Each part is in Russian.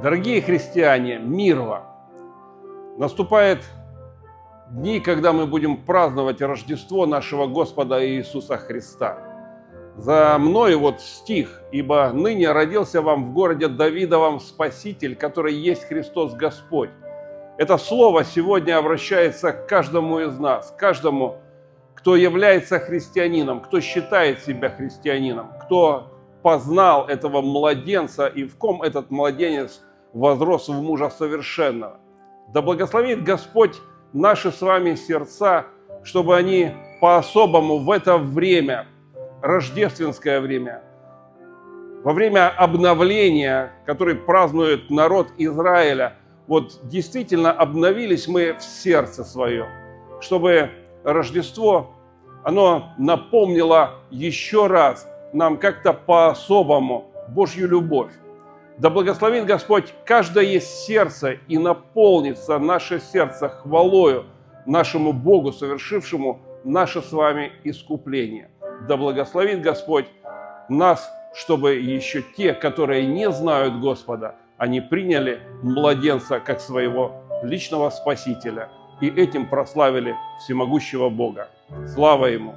Дорогие христиане, мир вам! Наступают дни, когда мы будем праздновать Рождество нашего Господа Иисуса Христа. За мною вот стих: «Ибо ныне родился вам в городе Давидовом Спаситель, который есть Христос Господь». Это слово сегодня обращается к каждому из нас, каждому, кто является христианином, кто считает себя христианином, кто познал этого младенца и в ком этот младенец возрос в мужа совершенного. Да благословит Господь наши с вами сердца, чтобы они по-особому в это время, рождественское время, во время обновления, который празднует народ Израиля, вот действительно обновились мы в сердце своем, чтобы Рождество, оно напомнило еще раз нам как-то по-особому Божью любовь. Да благословит Господь каждое сердце и наполнится наше сердце хвалою нашему Богу, совершившему наше с вами искупление. Да благословит Господь нас, чтобы еще те, которые не знают Господа, они приняли младенца как своего личного Спасителя и этим прославили всемогущего Бога. Слава Ему!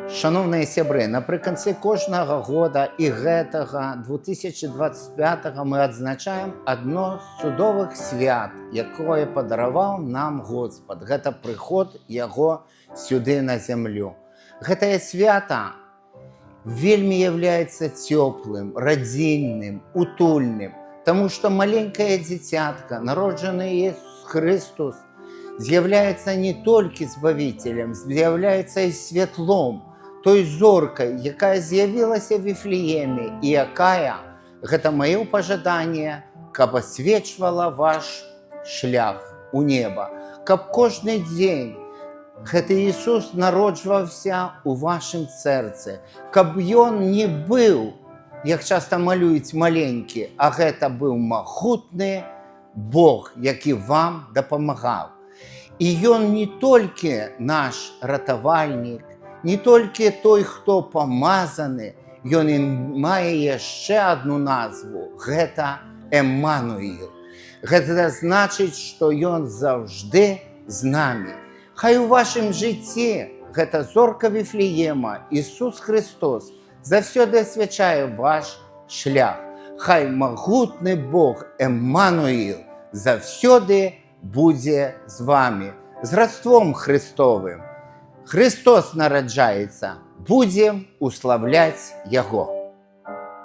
Шановні сябри, наприкінці кожного года і гэтага 2025 ми адзначаем одно з цудовых свят, якое падараваў нам Господ. Гэта прыход Яго сюды на зямлю. Гэтае свята вельмі являецца цёплым, радзільным, утульным, таму што маленькае дзіцятка, народжаны Иисус Христос, з'яўляецца не толькі збавителем, з'яўляецца і святлом, той зоркай, якая з'явілася в Вифлееме і якая, гэта маё пажаданне, каб асвечвала ваш шлях у неба, каб кожны дзень гэты Ісус народжваўся у вашым сэрцы, каб Ён не быў, як часта малююць, маленькі, а гэта быў магутны Бог, які вам дапамагаў. І Ён не толькі наш ратавальнік, не толькі той, хто памазаны, Ён і мае яшчэ одну назву – гэта Эммануил. Гэта значыць, што Ён заўжды з намі. Хай у вашым жыцці гэта зорка Вифлеема, Ісус Христос, заўсёды асвячае ваш шлях. Хай магутны Бог Эммануил заўсёды будзе з вами, з радством Христовым. Христос нараджаецца, будзем уславляць Яго.